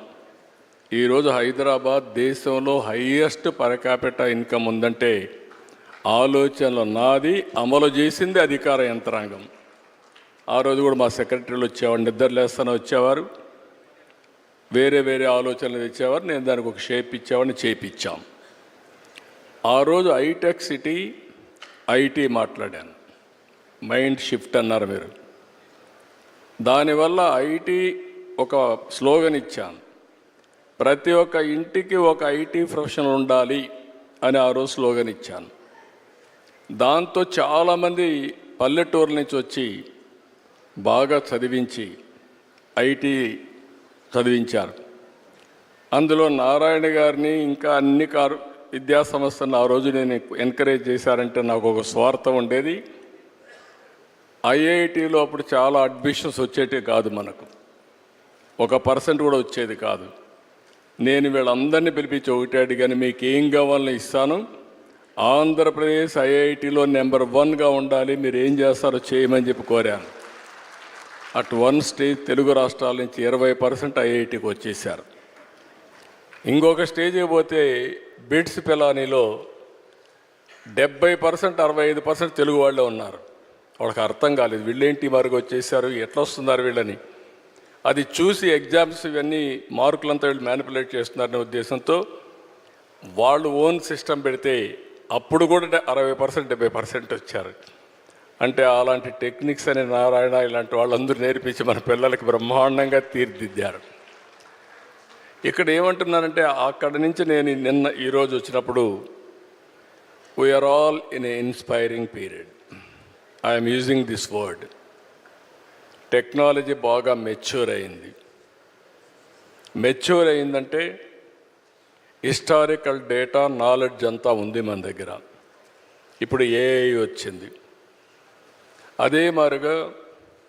A: ఈరోజు హైదరాబాద్ దేశంలో హైయెస్ట్ పర్ క్యాపిటల్ ఇన్కమ్ ఉందంటే ఆలోచనలు నాది, అమలు చేసింది అధికార యంత్రాంగం. ఆ రోజు కూడా మా సెక్రటరీలు వచ్చేవారు, నిద్రలేస్తానే వచ్చేవారు, వేరే వేరే ఆలోచనలు తెచ్చేవారు, నేను దానికి ఒక షేప్ ఇచ్చేవాడిని, చేపించాం. ఆ రోజు హైటెక్ సిటీ ఐటీ మాట్లాడాను, మైండ్ షిఫ్ట్ అన్నారు మీరు. దానివల్ల ఐటీ ఒక స్లోగన్ ఇచ్చాను, ప్రతి ఒక్క ఇంటికి ఒక ఐటీ ప్రొఫెషనల్ ఉండాలి అని ఆ రోజు స్లోగన్ ఇచ్చాను. దాంతో చాలామంది పల్లెటూరు నుంచి వచ్చి బాగా చదివించి ఐటీ చదివించారు. అందులో నారాయణ గారిని ఇంకా అన్ని విద్యా సంస్థలను ఆ రోజు నేను ఎంకరేజ్ చేశారంటే నాకు ఒక స్వార్థం ఉండేది. ఐఐటీలో అప్పుడు చాలా అడ్మిషన్స్ వచ్చేటివి కాదు, మనకు 1% కూడా వచ్చేది కాదు. నేను వీళ్ళందరినీ పిలిపించి ఒకటి అడిగాను, మీకు ఏం కావాలని ఇస్తాను, ఆంధ్రప్రదేశ్ ఐఐటీలో నెంబర్ 1గా ఉండాలి, మీరు ఏం చేస్తారో చేయమని చెప్పి కోరాను. అట్ వన్ స్టేజ్ తెలుగు రాష్ట్రాల నుంచి 20% ఐఐటీకి వచ్చేసారు. ఇంకొక స్టేజ్కి పోతే బిట్స్ పిలానీలో 70% 65% తెలుగు వాళ్ళే ఉన్నారు. వాళ్ళకి అర్థం కాలేదు, వీళ్ళేంటి మరుగు వచ్చేసారు, ఎట్లా వస్తున్నారు వీళ్ళని. అది చూసి ఎగ్జామ్స్ ఇవన్నీ మార్కులంతా వీళ్ళు మ్యానిపులేట్ చేస్తున్నారనే ఉద్దేశంతో వాళ్ళు ఓన్ సిస్టమ్ పెడితే అప్పుడు కూడా 60% 70% వచ్చారు. అంటే అలాంటి టెక్నిక్స్ అని నారాయణ ఇలాంటి వాళ్ళందరూ నేర్పించి మన పిల్లలకి బ్రహ్మాండంగా తీర్చిదిద్దారు. ఇక్కడ ఏమంటున్నానంటే అక్కడ నుంచి నేను ఈరోజు వచ్చినప్పుడు we are all in a inspiring period. I'm using this word. Technology బాగా మెచ్యూర్ అయిందంటే హిస్టారికల్ డేటా నాలెడ్జ్ అంతా ఉంది మన దగ్గర. ఇప్పుడు ఏఐ వచ్చింది, అదే మాదిరిగా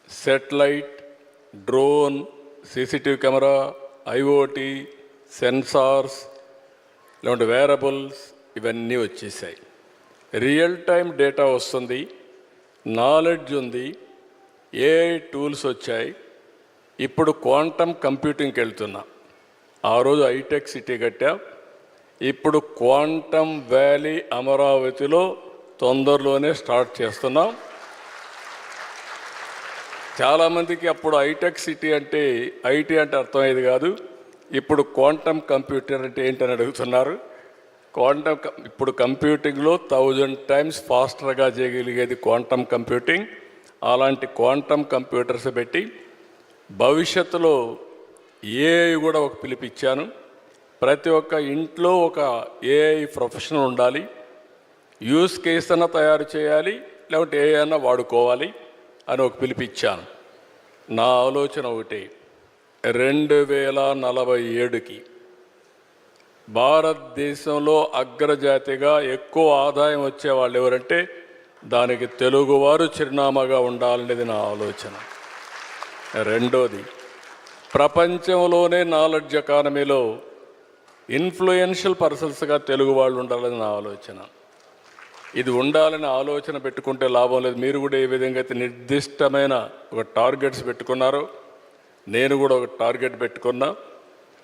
A: satellite, drone, CCTV camera, IoT, sensors, ఇలాంటి వేరబుల్స్ ఇవన్నీ వచ్చేసాయి. రియల్ టైం డేటా వస్తుంది, నాలెడ్జ్ ఉంది, ఏఐ టూల్స్ వచ్చాయి. ఇప్పుడు క్వాంటమ్ కంప్యూటింగ్కి వెళ్తున్నా. ఆ రోజు హైటెక్ సిటీ కట్టా, ఇప్పుడు క్వాంటమ్ వ్యాలీ అమరావతిలో తొందరలోనే స్టార్ట్ చేస్తున్నాం. చాలామందికి అప్పుడు హైటెక్ సిటీ అంటే ఐటీ అంటే అర్థమయ్యేది కాదు. ఇప్పుడు క్వాంటమ్ కంప్యూటర్ అంటే ఏంటని అడుగుతున్నారు. ఇప్పుడు కంప్యూటింగ్లో 1000 times ఫాస్టర్గా చేయగలిగేది క్వాంటమ్ కంప్యూటింగ్. అలాంటి క్వాంటమ్ కంప్యూటర్స్ పెట్టి భవిష్యత్తులో ఏఐ కూడా ఒక పిలిపిచ్చాను. ప్రతి ఒక్క ఇంట్లో ఒక ఏఐ ప్రొఫెషనల్ ఉండాలి, యూస్ కేస్ అన్న తయారు చేయాలి, లేకపోతే ఏఐ అన్న వాడుకోవాలి అని ఒక పిలిపిచ్చాను. నా ఆలోచన ఒకటి, 2047కి భారతదేశంలో అగ్రజాతిగా ఎక్కువ ఆదాయం వచ్చేవాళ్ళు ఎవరంటే దానికి తెలుగువారు చిరునామాగా ఉండాలనేది నా ఆలోచన. రెండోది, ప్రపంచంలోనే నాలెడ్జ్ ఎకానమీలో ఇన్ఫ్లుయెన్షియల్ పర్సన్స్గా తెలుగు వాళ్ళు ఉండాలని నా ఆలోచన. ఇది ఉండాలని ఆలోచన పెట్టుకుంటే లాభం లేదు. మీరు కూడా ఏ విధంగా అయితే నిర్దిష్టమైన ఒక టార్గెట్స్ పెట్టుకున్నారో నేను కూడా ఒక టార్గెట్ పెట్టుకున్నా.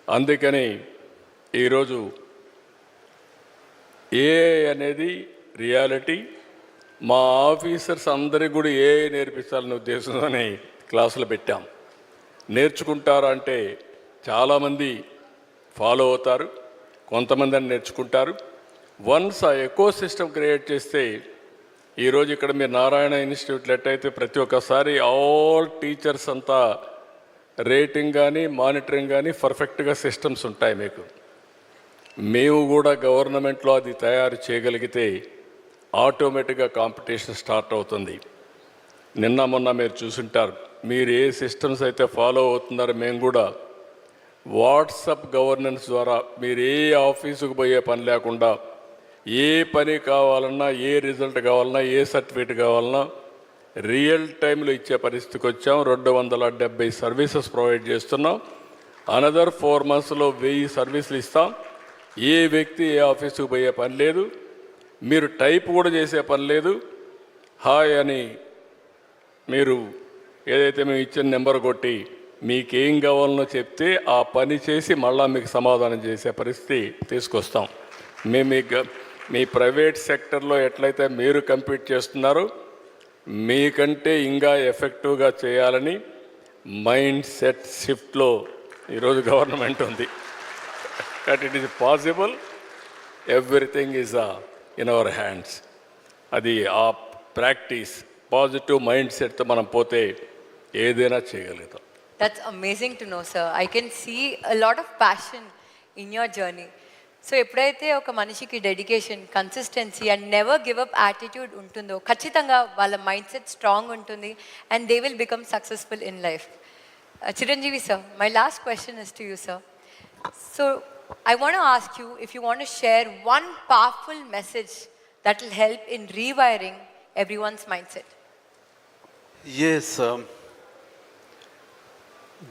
A: అందుకని ఈరోజు ఏఐ అనేది రియాలిటీ. మా ఆఫీసర్స్ అందరికీ కూడా ఏఐ నేర్పించాలనే ఉద్దేశంతోనే క్లాసులు పెట్టాం. నేర్చుకుంటారా అంటే చాలామంది ఫాలో అవుతారు, కొంతమంది అని నేర్చుకుంటారు. వన్స్ ఆ ఎకో సిస్టమ్ క్రియేట్ చేస్తే ఈరోజు ఇక్కడ మీరు నారాయణ ఇన్స్టిట్యూట్లో ఎట్టయితే ప్రతి ఒక్కసారి ఆల్ టీచర్స్ అంతా రేటింగ్ కానీ మానిటరింగ్ కానీ పర్ఫెక్ట్గా సిస్టమ్స్ ఉంటాయి మీకు. మేము కూడా గవర్నమెంట్లో అది తయారు చేయగలిగితే ఆటోమేటిక్గా కాంపిటీషన్ స్టార్ట్ అవుతుంది. నిన్న మొన్న మీరు చూసుంటారు, మీరు ఏ సిస్టమ్స్ అయితే ఫాలో అవుతున్నారో మేము కూడా వాట్సాప్ గవర్నెన్స్ ద్వారా మీరు ఏ ఆఫీసుకు పోయే పని లేకుండా ఏ పని కావాలన్నా, ఏ రిజల్ట్ కావాలన్నా, ఏ సర్టిఫికేట్ కావాలన్నా రియల్ టైంలో ఇచ్చే పరిస్థితికి వచ్చాం. 270 సర్వీసెస్ ప్రొవైడ్ చేస్తున్నాం. అనదర్ 4 monthsలో 1000 సర్వీసులు ఇస్తాం. ఏ వ్యక్తి ఏ ఆఫీసుకు పోయే పని లేదు, మీరు టైప్ కూడా చేసే పని లేదు. హాయ్ అని మీరు ఏదైతే మేము ఇచ్చిన నెంబర్ కొట్టి మీకేం కావాలనో చెప్తే ఆ పని చేసి మళ్ళా మీకు సమాధానం చేసే పరిస్థితి తీసుకొస్తాం. మేము మీ ప్రైవేట్ సెక్టర్లో ఎట్లయితే మీరు కంపీట్ చేస్తున్నారో మీకంటే ఇంకా ఎఫెక్టివ్గా చేయాలని మైండ్ సెట్ షిఫ్ట్లో ఈరోజు గవర్నమెంట్ ఉంది. But it is possible, everything is in our hands. అది ఆ ప్రాక్టీస్, పాజిటివ్ మైండ్ సెట్తో మనం పోతే ఏదైనా చేయగలుగుతాం.
B: That's amazing to know, sir. I can see a lot of passion in your journey. So ఎప్పుడైతే ఒక మనిషికి dedication, consistency and never give up attitude ఉంటుందో ఖచ్చితంగా వాళ్ళ మైండ్ సెట్ స్ట్రాంగ్ ఉంటుంది and they will become successful in life. Chiranjeevi sir, my last question is to you sir. So I want to ask you if you want to share one powerful message that will help in rewiring everyone's mindset.
C: Yes,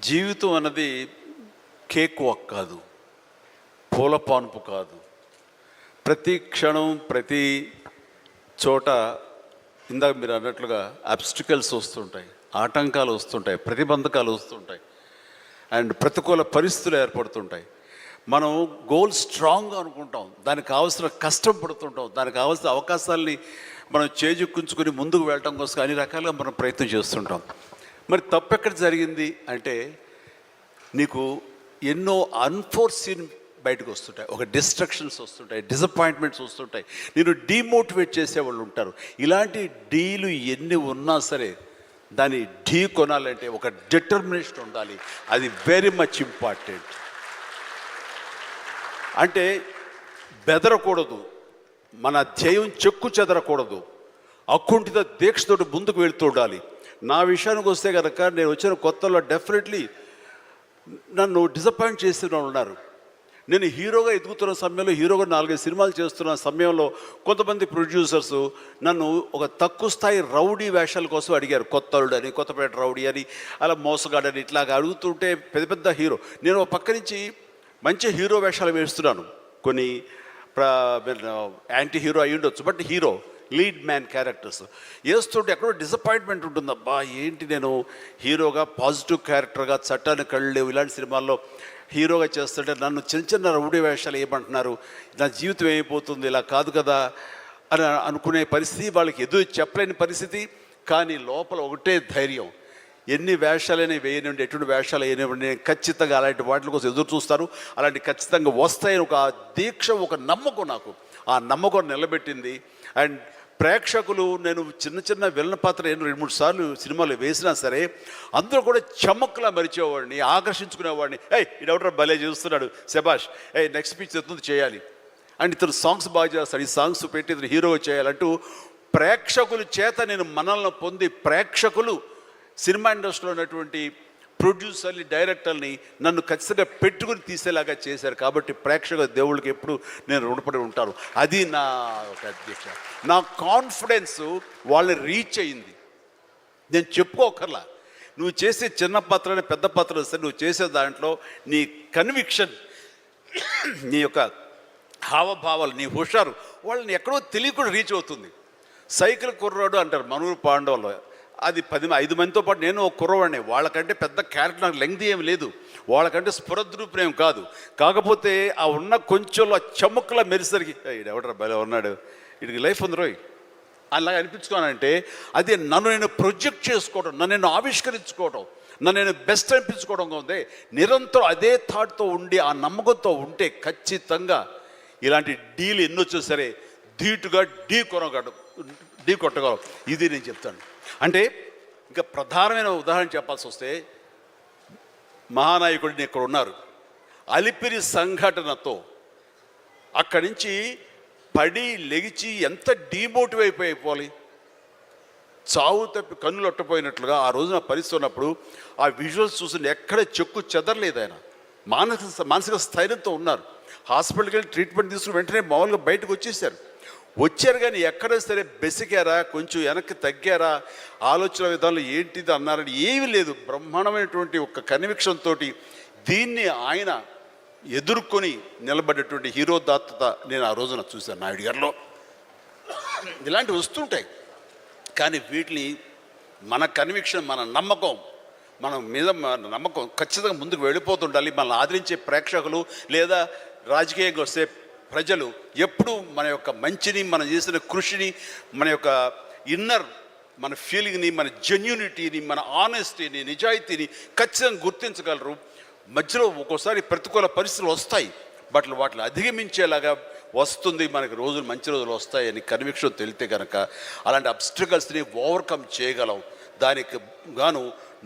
C: జీవితం అన్నది cake walk కాదు, పూల పాన్పు కాదు. ప్రతి క్షణం, ప్రతి చోట ఇందాక మీరు అన్నట్లుగా అబ్స్టికల్స్ వస్తుంటాయి, ఆటంకాలు వస్తుంటాయి, ప్రతిబంధకాలు వస్తుంటాయి అండ్ ప్రతికూల పరిస్థితులు ఏర్పడుతుంటాయి. మనం గోల్ స్ట్రాంగ్గా అనుకుంటాం, దానికి కావాల్సిన కష్టం పడుతుంటాం, దానికి కావాల్సిన అవకాశాలని మనం చేజెక్కించుకొని ముందుకు వెళ్ళటం కోసం అన్ని రకాలుగా మనం ప్రయత్నం చేస్తుంటాం. మరి తప్పు ఎక్కడ జరిగింది అంటే నీకు ఎన్నో అన్ఫోర్సీన్ బయటకు వస్తుంటాయి, ఒక డిస్ట్రక్షన్స్ వస్తుంటాయి, డిసప్పాయింట్మెంట్స్ వస్తుంటాయి, నేను డీమోటివేట్ చేసేవాళ్ళు ఉంటారు. ఇలాంటి డీలు ఎన్ని ఉన్నా సరే దాన్ని ఢీ కొనాలంటే ఒక డిటర్మినేషన్ ఉండాలి. అది వెరీ మచ్ ఇంపార్టెంట్. అంటే బెదరకూడదు, మన ధ్యేయం చెక్కు చెదరకూడదు, అకుంఠిత దీక్షతోటి ముందుకు వెళుతూ ఉండాలి. నా విషయానికి వస్తే కనుక నేను వచ్చిన కొత్తలో డెఫినెట్లీ నన్ను డిసప్పాయింట్ చేసిన ఉన్నారు. నేను హీరోగా ఎదుగుతున్న సమయంలో, హీరోగా 4-5 సినిమాలు చేస్తున్న సమయంలో కొంతమంది ప్రొడ్యూసర్స్ నన్ను ఒక తక్కువ స్థాయి రౌడీ వేషాల కోసం అడిగారు. కొత్తలుడు అని, కొత్తపేట రౌడీ అని, అలా మోసగాడని ఇట్లాగా అడుగుతుంటే పెద్ద పెద్ద హీరో, నేను ఒక పక్క నుంచి మంచి హీరో వేషాలు వేస్తున్నాను. కొన్ని యాంటీ హీరో అయి ఉండొచ్చు, but hero lead man characters వేస్తుంటే ఎక్కడో డిసప్పాయింట్మెంట్ ఉంటుంది. అబ్బా ఏంటి నేను హీరోగా పాజిటివ్ క్యారెక్టర్గా, చట్టాన్ని కళ్ళు ఇలాంటి సినిమాల్లో హీరోగా చేస్తుంటే నన్ను చిన్న చిన్న రౌడీ వేషాలు ఏమంటున్నారు, నా జీవితం అయిపోతుంది, ఇలా కాదు కదా అని అనుకునే పరిస్థితి, వాళ్ళకి ఎదురు చెప్పలేని పరిస్థితి. కానీ లోపల ఒకటే ధైర్యం, ఎన్ని వేషాలైనా వేయనివ్వండి, ఎటువంటి వేషాలు వేయనివ్వండి, నేను ఖచ్చితంగా అలాంటి వాటి కోసం ఎదురు చూస్తాను, అలాంటి ఖచ్చితంగా వస్తాయని ఒక దీక్ష, ఒక నమ్మకం, నాకు ఆ నమ్మకం నిలబెట్టింది. అండ్ ప్రేక్షకులు, నేను చిన్న చిన్న విలన్ పాత్ర 2-3 సార్లు సినిమాలు వేసినా సరే అందరూ కూడా చమ్మక్కులా మరిచేవాడిని, ఆకర్షించుకునేవాడిని. ఇడెవడో భలే చేస్తున్నాడు, శబాష్, నెక్స్ట్ పిక్చర్ ఎత్తుంది చేయాలి, అండ్ ఇతను సాంగ్స్ బాగా చేస్తాడు, ఈ సాంగ్స్ పెట్టి ఇతను హీరో చేయాలంటూ ప్రేక్షకుల చేత నేను మనల్ని పొంది, ప్రేక్షకులు సినిమా ఇండస్ట్రీలో ఉన్నటువంటి ప్రొడ్యూసర్ని, డైరెక్టర్ని నన్ను ఖచ్చితంగా పెట్టుకుని తీసేలాగా చేశారు. కాబట్టి ప్రేక్షక దేవుళ్ళకి ఎప్పుడు నేను రుణపడి ఉంటాను. అది నా ఒక అధ్యక్ష, నా కాన్ఫిడెన్స్ వాళ్ళని రీచ్ అయింది. నేను చెప్పుకోకర్లా, నువ్వు చేసే చిన్న పాత్రని పెద్ద పాత్ర సరే, నువ్వు చేసే దాంట్లో నీ కన్విక్షన్, నీ యొక్క హావభావాలు, నీ హుషారు వాళ్ళని ఎక్కడో తెలియకుండా రీచ్ అవుతుంది. సైకిల్ కుర్రాడు అంటారు మనూరు పాండవులు, అది 5 మందితో పాటు నేను ఒక కుర్రవాడిని. వాళ్ళకంటే పెద్ద క్యారెక్టర్ నాకు లెంగ్త్ ఏమి లేదు, వాళ్ళకంటే స్ఫురద్రూపం కాదు. కాకపోతే ఆ ఉన్న కొంచెంలో చముక్కలా మెరిసరికి ఎవడరా భలే ఉన్నాడు, వీడికి లైఫ్ ఉంది రోయ్ అలాగ అనిపించుకోనంటే, అదే నన్ను నేను ప్రొజెక్ట్ చేసుకోవడం, నన్ను నేను ఆవిష్కరించుకోవడం, నన్ను నేను బెస్ట్ అనిపించుకోవడం ఉంది. నిరంతరం అదే థాట్తో ఉండి ఆ నమ్మకంతో ఉంటే ఖచ్చితంగా ఇలాంటి డీల్ ఎన్నొచ్చో సరే ధీటుగా ఢీ కొట్టగలం. ఇది నేను చెప్తాను. అంటే ఇంకా ప్రధానమైన ఉదాహరణ చెప్పాల్సి వస్తే, మహానాయకుడిని ఇక్కడ ఉన్నారు, అలిపిరి సంఘటనతో అక్కడి నుంచి పడి లెగిచి ఎంత డీమోటివ్ అయిపోవాలి, చావు తప్పి కన్నులు అట్టపోయినట్లుగా ఆ రోజున పరిస్థితి ఉన్నప్పుడు ఆ విజువల్స్ చూసి ఎక్కడ చెక్కు చెదరలేదు. ఆయన మానసిక స్థైర్యంతో ఉన్నారు. హాస్పిటల్కి వెళ్ళి ట్రీట్మెంట్ తీసుకుని వెంటనే మామూలుగా బయటకు వచ్చారు కానీ ఎక్కడ సరే బెసికారా, కొంచెం వెనక్కి తగ్గారా, ఆలోచన విధానంలో ఏంటిది అన్నారని ఏమీ లేదు. బ్రహ్మాండమైనటువంటి ఒక కన్విక్షన్ తోటి దీన్ని ఆయన ఎదుర్కొని నిలబడేటువంటి హీరో దాత్తత నేను ఆ రోజున చూశాను నాయుడు గారిలో. ఇలాంటివి వస్తుంటాయి కానీ వీటిని మన కన్విక్షన్, మన నమ్మకం, మన మీద నమ్మకం ఖచ్చితంగా ముందుకు వెళ్ళిపోతుండాలి. మనల్ని ఆదరించే ప్రేక్షకులు లేదా రాజకీయంగా వస్తే ప్రజలు ఎప్పుడూ మన యొక్క మంచిని, మనం చేసిన కృషిని, మన యొక్క ఇన్నర్ మన ఫీలింగ్ని, మన జెన్యూనిటీని, మన ఆనెస్టీని, నిజాయితీని ఖచ్చితంగా గుర్తించగలరు. మధ్యలో ఒక్కోసారి ప్రతికూల పరిస్థితులు వస్తాయి, బట్ వాటిని అధిగమించేలాగా వస్తుంది మనకి రోజులు, మంచి రోజులు వస్తాయని కన్విక్షన్ తెలితే కనుక అలాంటి అబ్స్ట్రకల్స్ని ఓవర్కమ్ చేయగలం. దానికి గాను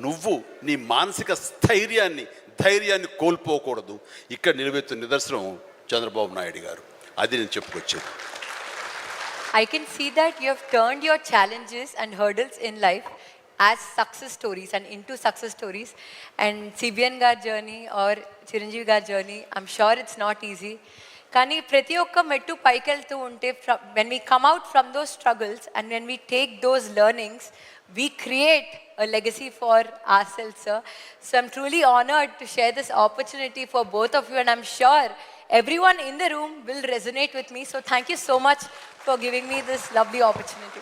C: నువ్వు నీ మానసిక ధైర్యాన్ని కోల్పోకూడదు. ఇక్కడ నిలబెత్తున్న నిదర్శనం చంద్రబాబు నాయుడు గారు. అది నేను చెప్పుకొచ్చేది.
B: I can see that you have turned your challenges and hurdles in life as success stories and into success stories. And CBN gar journey or Chiranjeevi gar journey, I'm sure it's not easy. Kani prati okka mettu paikeltu unte, when we come out from those struggles and when we take those learnings, we create a legacy for ourselves, sir. So I'm truly honored to share this opportunity for both of you, and I'm sure everyone in the room will resonate with me. So thank you so much for giving me this lovely opportunity.